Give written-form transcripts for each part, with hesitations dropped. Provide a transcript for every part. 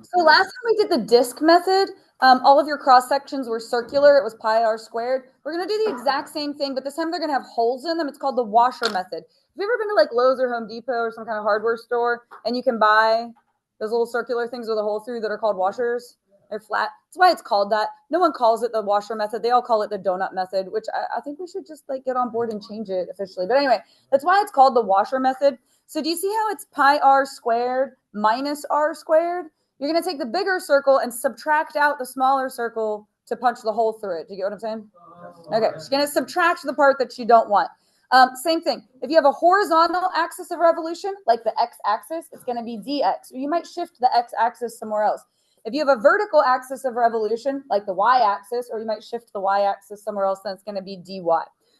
So last time we did the disk method, all of your cross sections were circular. It was pi r squared. We're going to do the exact same thing, but this time they're going to have holes in them. It's called the washer method. Have you ever been to like Lowe's or Home Depot or some kind of hardware store and you can buy those little circular things with a hole through that are called washers? They're flat. That's why it's called that. No one calls it the washer method. They all call it the donut method, which I think we should just like get on board and change it officially. But anyway, that's why it's called the washer method. So do you see how it's pi r squared minus r squared? You're going to take the bigger circle and subtract out the smaller circle to punch the hole through it. Do you get what I'm saying? Okay, so you're going to subtract the part that you don't want. Same thing. If you have a horizontal axis of revolution, like the x-axis, it's going to be dx. Or you might shift the x-axis somewhere else. If you have a vertical axis of revolution, like the y-axis, or you might shift the y-axis somewhere else, then it's going to be dy.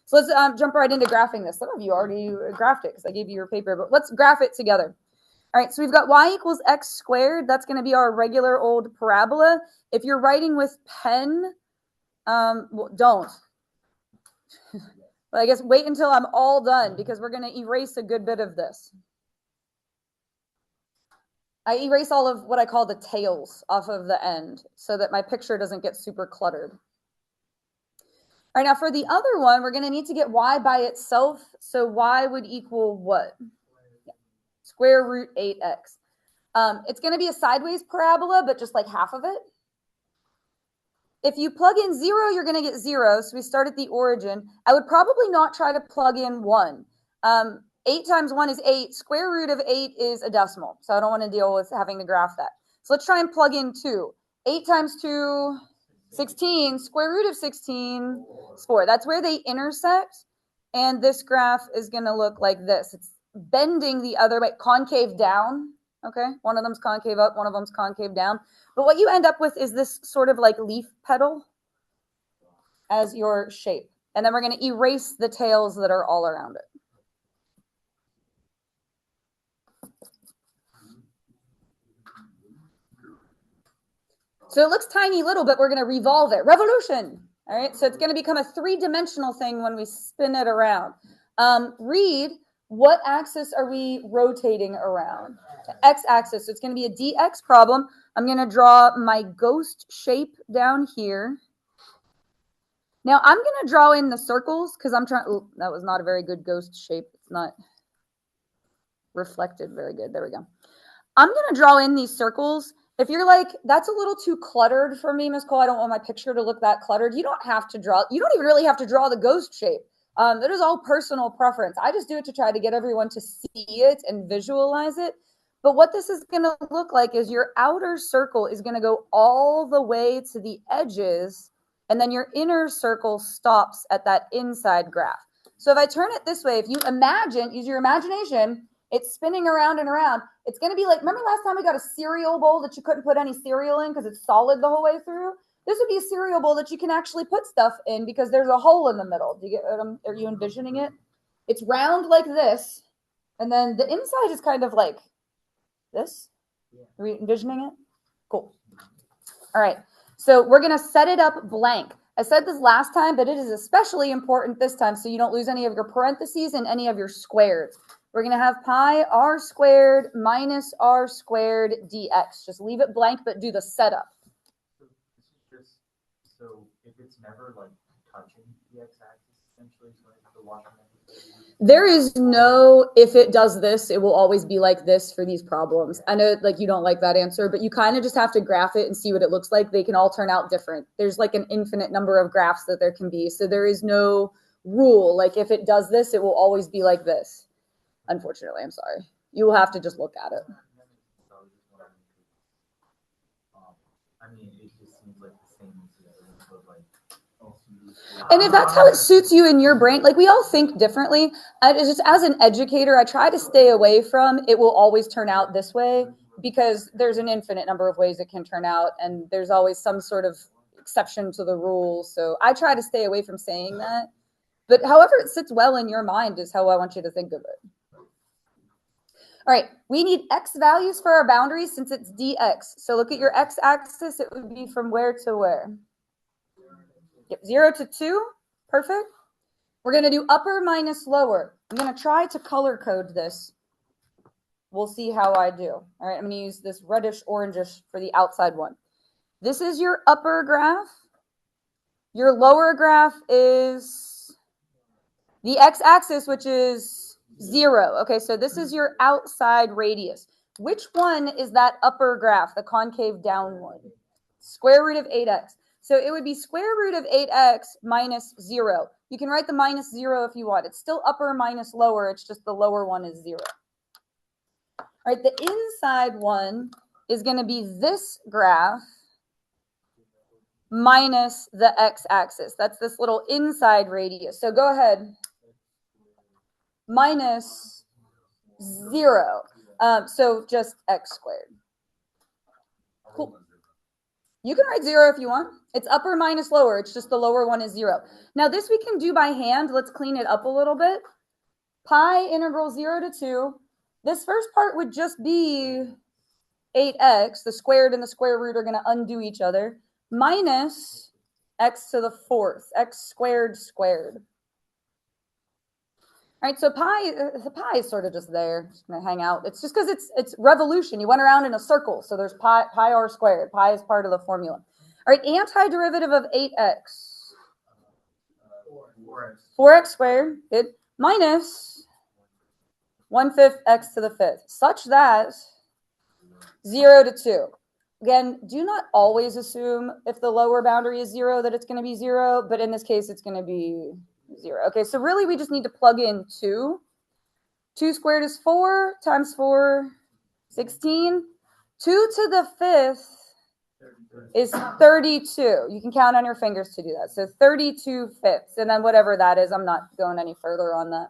So let's jump right into graphing this. Some of you already graphed it because I gave you your paper, but let's graph it together. All right, so we've got y equals x squared. That's going to be our regular old parabola. If you're writing with pen, well, don't. But I guess wait until I'm all done because we're going to erase a good bit of this. I erase all of what I call the tails off of the end so that my picture doesn't get super cluttered. All right, now for the other one, we're going to need to get y by itself. So y would equal what? Square root 8x. It's going to be a sideways parabola, but just like half of it. If you plug in 0, you're going to get 0. So we start at the origin. I would probably not try to plug in 1. 8 times 1 is 8. Square root of 8 is a decimal. So I don't want to deal with having to graph that. So let's try and plug in 2. 8 times 2, 16. Square root of 16 is 4. That's where they intersect. And this graph is going to look like this. It's bending the other way, concave down. Okay, one of them's concave up, one of them's concave down. But what you end up with is this sort of like leaf petal as your shape. And then we're going to erase the tails that are all around it. So it looks tiny little, but we're going to revolve it. Revolution. All right, so it's going to become a three-dimensional thing when we spin it around. Read, what axis are we rotating around? The x-axis. So it's going to be a dx problem. I'm going to draw my ghost shape down here. Now I'm going to draw in the circles because I'm trying. Oh, that was not a very good ghost shape. It's not reflected very good. There we go. I'm going to draw in these circles. If you're like, that's a little too cluttered for me, Ms. Cole, I don't want my picture to look that cluttered. You don't have to draw. You don't even really have to draw the ghost shape. That is all personal preference. I just do it to try to get everyone to see it and visualize it. But what this is going to look like is your outer circle is going to go all the way to the edges, and then your inner circle stops at that inside graph. So if I turn it this way, if you imagine, use your imagination, it's spinning around and around. It's going to be like, remember last time we got a cereal bowl that you couldn't put any cereal in because it's solid the whole way through? This would be a cereal bowl that you can actually put stuff in because there's a hole in the middle. Do you get? Are you envisioning it? It's round like this, and then the inside is kind of like this. Are we envisioning it? Cool. All right. So we're going to set it up blank. I said this last time, but it is especially important this time so you don't lose any of your parentheses and any of your squares. We're going to have pi r squared minus r squared dx. Just leave it blank, but do the setup. So if it's never like touching the x-axis, essentially, so like the washer method. There is no, if it does this, it will always be like this for these problems. I know like you don't like that answer, but you kind of just have to graph it and see what it looks like. They can all turn out different. There's like an infinite number of graphs that there can be. So there is no rule. Like if it does this, it will always be like this. Unfortunately, I'm sorry. You will have to just look at it. I mean, it just seems like the same as but like. And if that's how it suits you in your brain, like we all think differently. Just as an educator, I try to stay away from it will always turn out this way because there's an infinite number of ways it can turn out, and there's always some sort of exception to the rule. So I try to stay away from saying that. But however it sits well in your mind is how I want you to think of it. All right, we need x values for our boundaries since it's dx. So look at your x-axis. It would be from where to where? Yep, 0 to 2. Perfect. We're going to do upper minus lower. I'm going to try to color code this. we'll see how I do. All right, I'm going to use this reddish orangish for the outside one. This is your upper graph. Your lower graph is the x-axis, which is 0. Okay, so this is your outside radius. Which one is that upper graph, the concave down one? Square root of 8x. So it would be square root of 8x minus 0. You can write the minus 0 if you want. It's still upper minus lower. It's just the lower one is 0. All right, the inside one is going to be this graph minus the x-axis. That's this little inside radius. So go ahead. Minus 0. So just x squared. Cool. You can write 0 if you want. It's upper minus lower. It's just the lower one is 0. Now this we can do by hand. Let's clean it up a little bit. Pi integral 0 to 2. This first part would just be 8x. The squared and the square root are going to undo each other. Minus x to the 4th. X squared squared. All right, so the pi is sort of just there. Just going to hang out. It's just because it's revolution. You went around in a circle, so there's pi r squared. Pi is part of the formula. All right, antiderivative of 8x. 4x squared, good, minus 1/5 x to the 5th, such that 0 to 2. Again, do not always assume if the lower boundary is 0 that it's going to be 0, but in this case, it's going to be 0. Okay, so really we just need to plug in 2. 2 squared is 4 times 4, 16. 2 to the 5th is 32. You can count on your fingers to do that. So 32 fifths, and then whatever that is, I'm not going any further on that.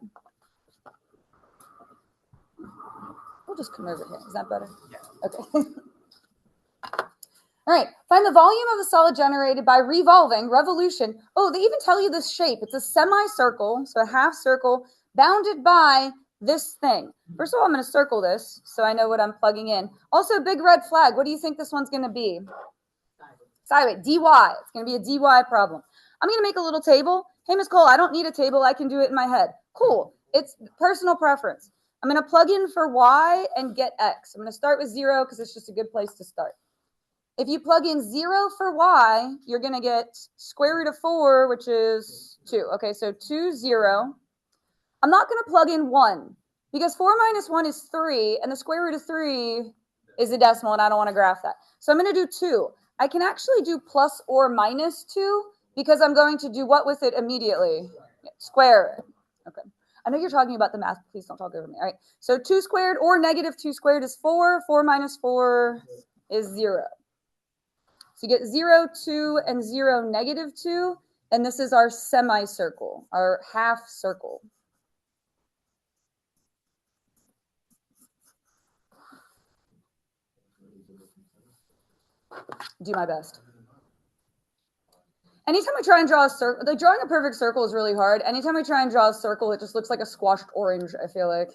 We'll just come over here. Is that better? Yeah. Okay. All right, find the volume of a solid generated by revolving, revolution. Oh, they even tell you this shape. It's a semicircle, so a half circle, bounded by this thing. First of all, I'm going to circle this so I know what I'm plugging in. Also, big red flag. What do you think this one's going to be? Sideways, dy. It's going to be a dy problem. I'm going to make a little table. Hey, Ms. Cole, I don't need a table. I can do it in my head. Cool. It's personal preference. I'm going to plug in for y and get x. I'm going to start with 0 because it's just a good place to start. If you plug in 0 for y, you're going to get square root of 4, which is 2. Okay, so 2, 0. I'm not going to plug in 1 because 4 minus 1 is 3, and the square root of 3 is a decimal, and I don't want to graph that. So I'm going to do 2. I can actually do plus or minus 2 because I'm going to do what with it immediately? Square it. Okay. I know you're talking about the math. Please don't talk over me. All right. So 2 squared or negative 2 squared is 4. 4 minus 4 is 0. So you get 0, 2, and 0, negative 2. And this is our semicircle, our half circle. Do my best. Anytime I try and draw a circle, like drawing a perfect circle is really hard. Anytime I try and draw a circle, it just looks like a squashed orange, I feel like.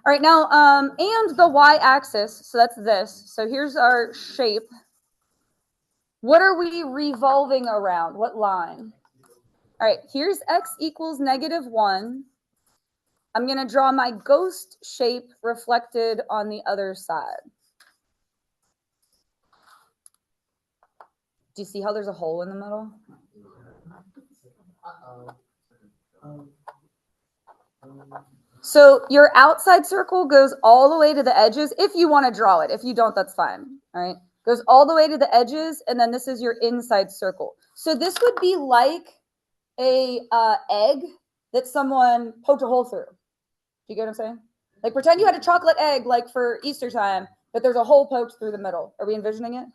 All right, now, and the y-axis, so that's this. So here's our shape. What are we revolving around? What line? All right, here's x equals negative 1. I'm going to draw my ghost shape reflected on the other side. Do you see how there's a hole in the middle? So your outside circle goes all the way to the edges if you want to draw it. If you don't, that's fine. All right. Goes all the way to the edges, and then this is your inside circle. So this would be like a egg that someone poked a hole through. Do you get what I'm saying? Like pretend you had a chocolate egg like for Easter time, but there's a hole poked through the middle. Are we envisioning it?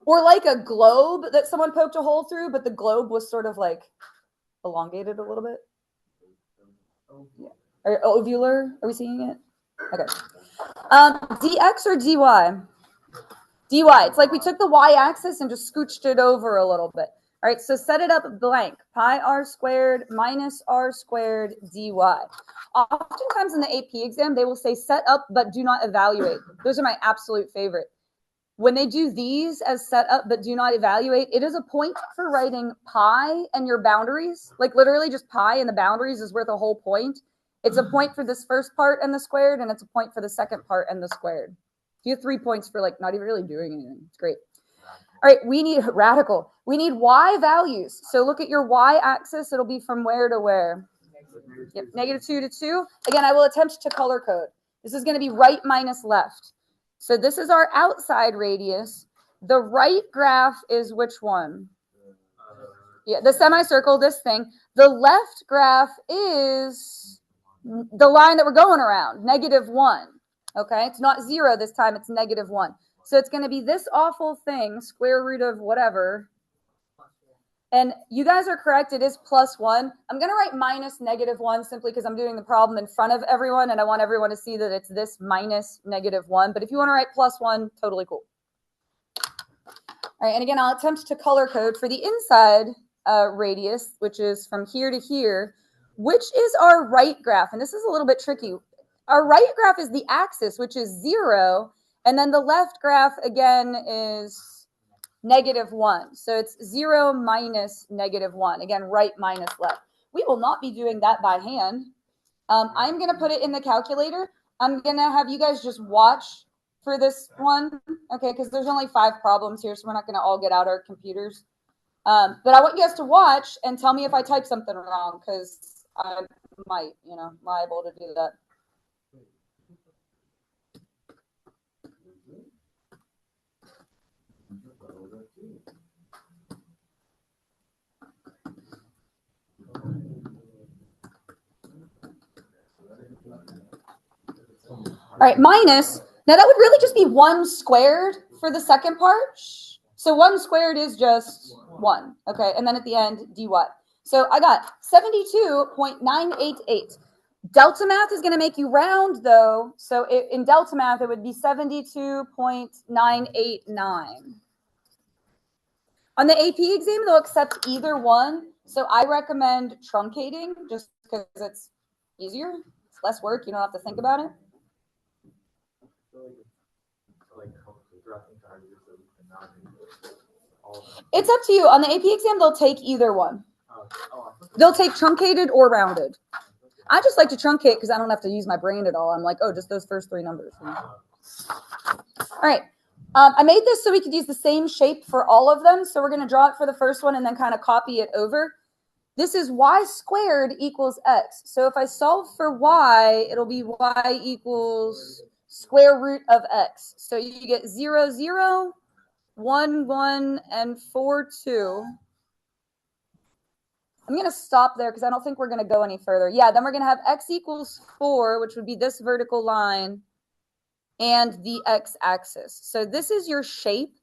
Or like a globe that someone poked a hole through, but the globe was sort of like elongated a little bit. Yeah. Or ovular, are we seeing it? Okay. Dx or dy? Dy. It's like we took the y-axis and just scooched it over a little bit. All right, so set it up blank. Pi r squared minus r squared dy. Oftentimes in the AP exam, they will say set up but do not evaluate. Those are my absolute favorite. When they do these as set up but do not evaluate, it is a point for writing pi and your boundaries. Like literally just pi and the boundaries is worth a whole point. It's a point for this first part and the squared, and it's a point for the second part and the squared. You have 3 points for like not even really doing anything. It's great. All right, we need radical. We need y values. So look at your y-axis. It'll be from where to where? Yep, -2 to 2. Again, I will attempt to color code. This is going to be right minus left. So this is our outside radius. The right graph is which one? Yeah, the semicircle, this thing. The left graph is the line that we're going around, -1. Okay, it's not 0 this time, it's -1. So it's going to be this awful thing, square root of whatever. And you guys are correct, it is +1. I'm going to write -1 simply because I'm doing the problem in front of everyone and I want everyone to see that it's this minus -1. But if you want to write +1, totally cool. All right, and again, I'll attempt to color code for the inside radius, which is from here to here, which is our right graph. And this is a little bit tricky. Our right graph is the axis, which is 0. And then the left graph, again, is -1. So it's 0 minus -1. Again, right minus left. We will not be doing that by hand. I'm going to put it in the calculator. I'm going to have you guys just watch for this one, okay, because there's only 5 problems here, so we're not going to all get out our computers. But I want you guys to watch and tell me if I type something wrong, because I might, liable to do that. All right, minus. Now that would really just be 1 squared for the second part. So 1 squared is just 1. Okay, and then at the end, dy. So I got 72.988. Delta math is going to make you round, though. So in delta math, it would be 72.989. On the AP exam, they'll accept either one. So I recommend truncating just because it's easier. It's less work. You don't have to think about it. It's up to you. On the AP exam, they'll take either one. They'll take truncated or rounded. I just like to truncate because I don't have to use my brain at all. I'm like, oh, just those first 3 numbers. All right. I made this so we could use the same shape for all of them. So we're going to draw it for the first one and then kind of copy it over. This is y squared equals x. So if I solve for y, it'll be y equals square root of x. So you get 0, 0, 1, 1, and 4, 2. I'm going to stop there because I don't think we're going to go any further. Yeah, then we're going to have x equals 4, which would be this vertical line, and the x-axis. So this is your shape.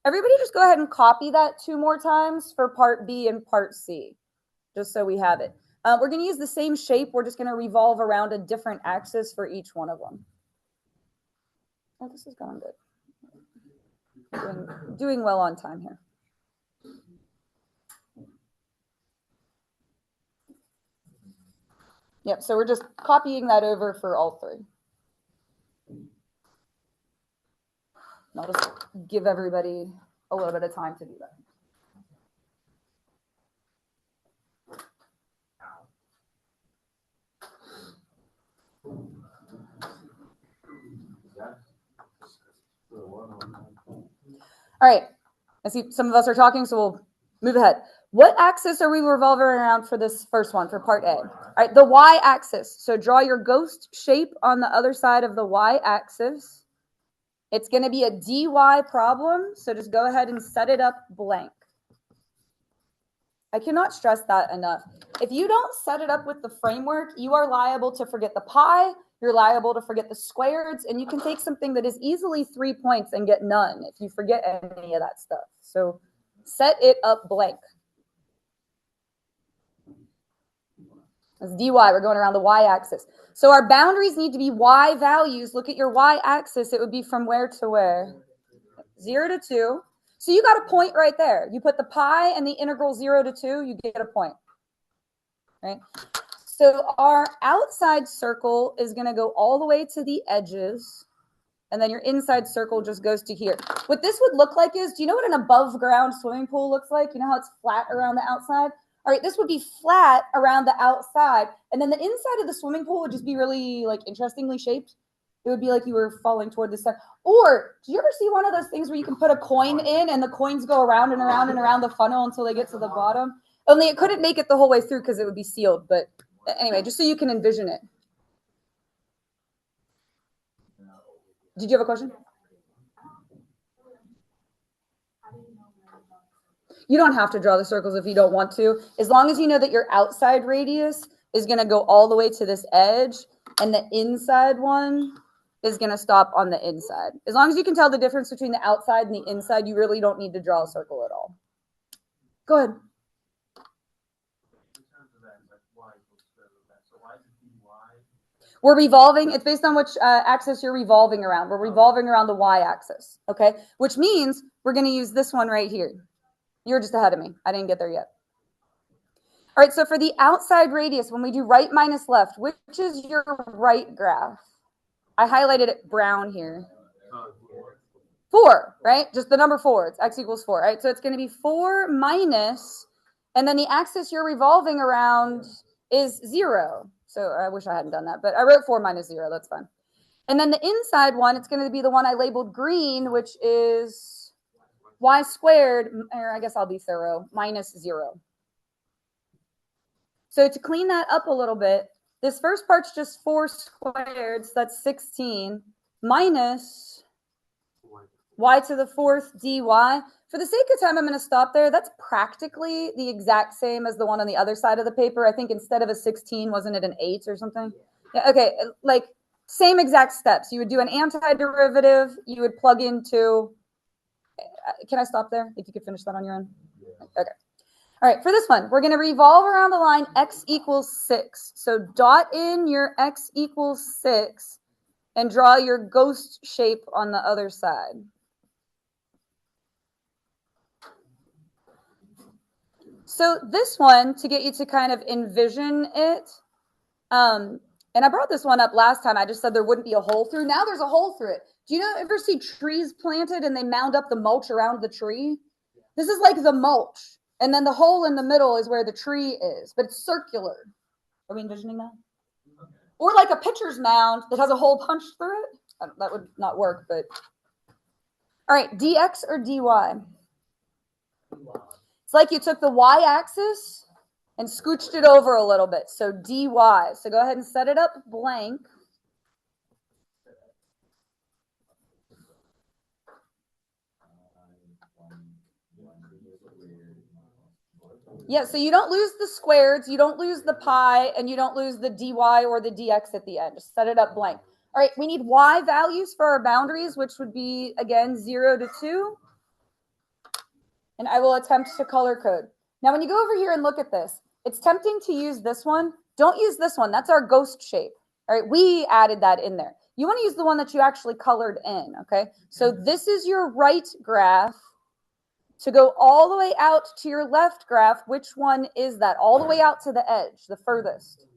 Everybody just go ahead and copy that 2 more times for part B and part C, just so we have it. We're going to use the same shape. We're just going to revolve around a different axis for each one of them. Oh, this is going good. Doing well on time here. Yep, so we're just copying that over for all 3. I'll just give everybody a little bit of time to do that. All right, I see some of us are talking, so we'll move ahead. What axis are we revolving around for this first one, for part A? All right, the y-axis. So draw your ghost shape on the other side of the y-axis. It's going to be a dy problem, so just go ahead and set it up blank. I cannot stress that enough. If you don't set it up with the framework, you are liable to forget the pi, you're liable to forget the squareds, and you can take something that is easily 3 points and get none if you forget any of that stuff. So set it up blank. That's dy. We're going around the y-axis. So our boundaries need to be y values. Look at your y-axis. It would be from where to where? 0 to 2. So you got a point right there. You put the pi and the integral 0 to 2, you get a point. Right? So our outside circle is going to go all the way to the edges. And then your inside circle just goes to here. What this would look like is, do you know what an above ground swimming pool looks like? You know how it's flat around the outside? All right, this would be flat around the outside, and then the inside of the swimming pool would just be really like interestingly shaped. It would be like you were falling toward the sun. Or do you ever see one of those things where you can put a coin in and the coins go around and around and around the funnel until they get to the bottom? Only it couldn't make it the whole way through because it would be sealed. But anyway, just so you can envision it. Did you have a question? You don't have to draw the circles if you don't want to. As long as you know that your outside radius is going to go all the way to this edge and the inside one is going to stop on the inside. As long as you can tell the difference between the outside and the inside, you really don't need to draw a circle at all. Go ahead. We're revolving. It's based on which axis you're revolving around. We're revolving around the y-axis, okay? Which means we're going to use this one right here. You're just ahead of me. I didn't get there yet. All right, so for the outside radius, when we do right minus left, which is your right graph? I highlighted it brown here. 4, right? Just the number 4. It's x equals 4, right? So it's going to be 4 minus, and then the axis you're revolving around is 0. So I wish I hadn't done that, but I wrote 4 minus 0. That's fine. And then the inside one, it's going to be the one I labeled green, which is y squared, or I guess I'll be thorough, minus 0. So to clean that up a little bit, this first part's just 4 squared, so that's 16, minus y to the 4th dy. For the sake of time, I'm going to stop there. That's practically the exact same as the one on the other side of the paper. I think instead of a 16, wasn't it an 8 or something? Yeah, okay, like same exact steps. You would do an antiderivative. You would plug into, can I stop there? If you could finish that on your own. Okay. All right, for this one, we're going to revolve around the line x equals 6. So dot in your x equals 6 and draw your ghost shape on the other side. So this one, to get you to kind of envision it, and I brought this one up last time. I just said there wouldn't be a hole through. Now there's a hole through it. Do you ever see trees planted and they mound up the mulch around the tree? This is like the mulch. And then the hole in the middle is where the tree is, but it's circular. Are we envisioning that? Or like a pitcher's mound that has a hole punched through it. That would not work, but. All right, dx or dy? It's like you took the y-axis and scooched it over a little bit. So dy. So go ahead and set it up blank. Yeah, so you don't lose the squareds, you don't lose the pi, and you don't lose the dy or the dx at the end. Just set it up blank. All right, we need y values for our boundaries, which would be, again, 0 to 2. And I will attempt to color code. Now, when you go over here and look at this, it's tempting to use this one. Don't use this one. That's our ghost shape. All right, we added that in there. You want to use the one that you actually colored in, okay? So this is your right graph. To go all the way out to your left graph, which one is that? All the way out to the edge, the furthest.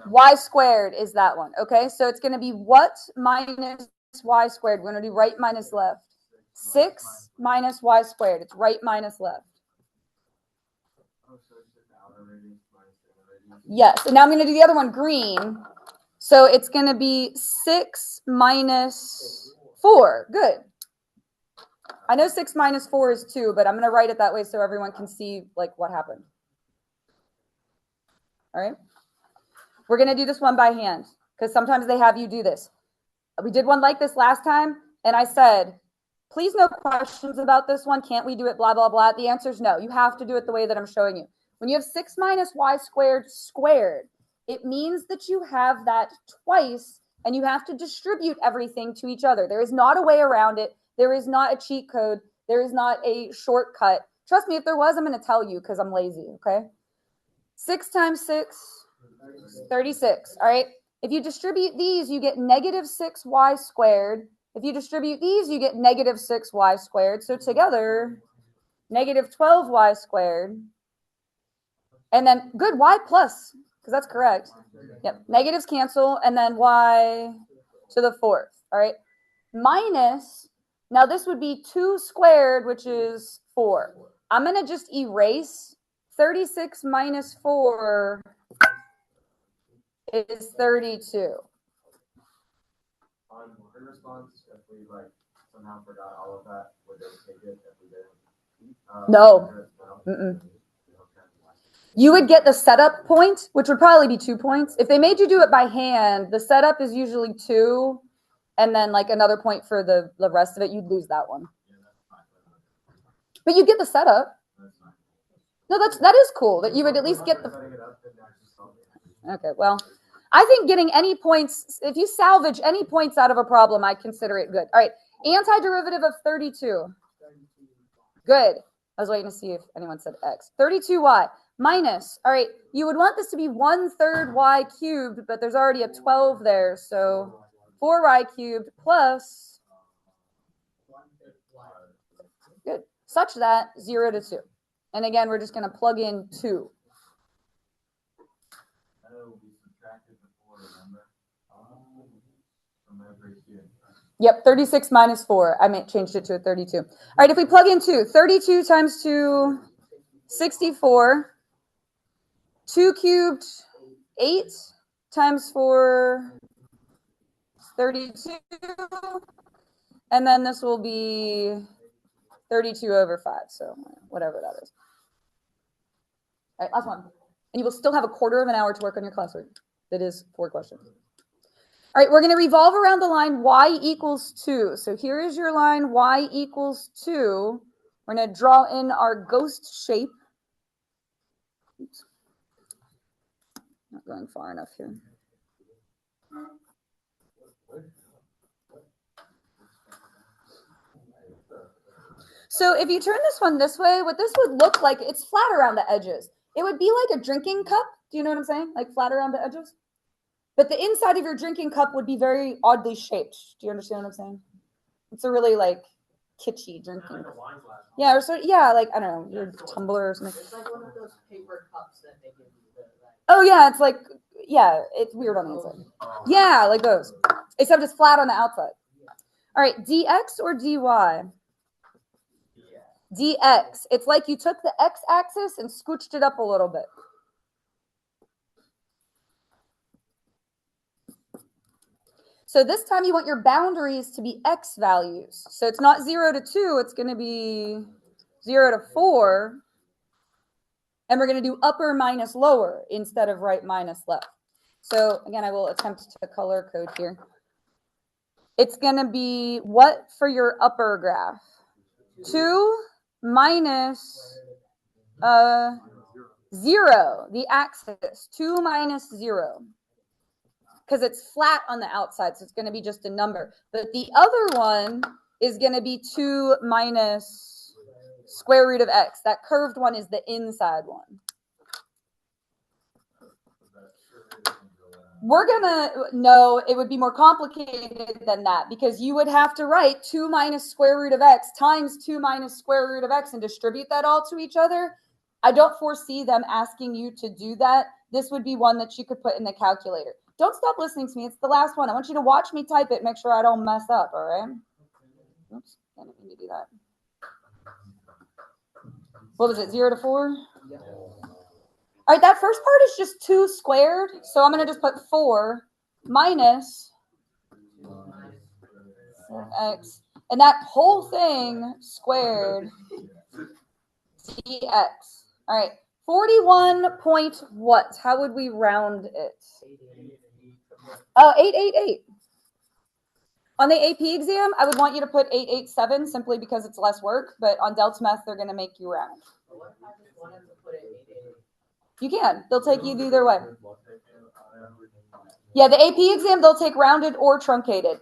Y squared is that one. Okay, so it's going to be what minus y squared? We're going to do right minus left. 6 minus y squared. It's right minus left. Yes, and now I'm going to do the other one, green. So it's going to be 6 minus 4. Good. I know 6 minus 4 is 2, but I'm going to write it that way so everyone can see like what happened. All right. We're going to do this one by hand because sometimes they have you do this. We did one like this last time, and I said, please no questions about this one. Can't we do it blah, blah, blah? The answer is no. You have to do it the way that I'm showing you. When you have 6 minus y squared squared, it means that you have that twice, and you have to distribute everything to each other. There is not a way around it. There is not a cheat code. There is not a shortcut. Trust me, if there was, I'm going to tell you because I'm lazy, okay? 6 times 6, 36, all right? If you distribute these, you get negative 6y squared. If you distribute these, you get negative 6y squared. So together, negative 12y squared. And then, good, y plus, because that's correct. Yep, negatives cancel, and then y to the 4th, all right? Minus, now this would be 2 squared, which is 4. I'm going to just erase 36 minus 4 is 32. In response, if we like somehow forgot all of that, would they take it if we didn't? No. You would get the setup point, which would probably be 2 points. If they made you do it by hand, the setup is usually 2, and then like another point for the rest of it. You'd lose that one. But you get the setup. No, that is cool that you would at least get the. Okay, well, I think getting any points, if you salvage any points out of a problem, I consider it good. All right, antiderivative of 32. Good. I was waiting to see if anyone said x. 32y minus. All right, you would want this to be 1/3 y cubed, but there's already a 12 there, so 4y cubed plus. Good. Such that 0 to 2. And again, we're just going to plug in 2. Yep, 36 minus 4. I changed it to a 32. All right, if we plug in 2, 32 times 2, 64. 2 cubed, 8 times 4, 32. And then this will be 32 over 5, so whatever that is. All right, last one. And you will still have a quarter of an hour to work on your classwork. That is 4 questions. All right, we're going to revolve around the line y equals 2. So here is your line y equals 2. We're going to draw in our ghost shape. Oops. Not going far enough here. So if you turn this one this way, what this would look like, it's flat around the edges. It would be like a drinking cup. Do you know what I'm saying? Like flat around the edges? But the inside of your drinking cup would be very oddly shaped. Do you understand what I'm saying? It's a really like kitschy drinking cup. Yeah, or so yeah, like I don't know, your tumbler or something. It's like one of those paper cups that they give you. Oh yeah, it's like it's weird on the inside. Yeah, like those. Except it's flat on the outside. All right, dx or dy? Dx. It's like you took the x-axis and scooched it up a little bit. So this time you want your boundaries to be x values. So it's not 0 to 2, it's going to be 0 to 4. And we're going to do upper minus lower instead of right minus left. So again, I will attempt to color code here. It's going to be what for your upper graph? 2 minus 0, the axis. 2 minus 0. Because it's flat on the outside, so it's going to be just a number. But the other one is going to be 2 minus square root of x. That curved one is the inside one. We're going to, no, it would be more complicated than that because you would have to write 2 minus square root of x times 2 minus square root of x and distribute that all to each other. I don't foresee them asking you to do that. This would be one that you could put in the calculator. Don't stop listening to me. It's the last one. I want you to watch me type it. Make sure I don't mess up, all right? Oops, I didn't mean to do that. What was it, 0 to 4? Yeah. All right, that first part is just 2 squared. So I'm going to just put 4 minus x. And that whole thing squared dx. All right, 41 point what? How would we round it? 888. On the AP exam, I would want you to put 887 simply because it's less work. But on Delta Math, they're going to make you round. You can. They'll take you either way. Yeah, the AP exam, they'll take rounded or truncated.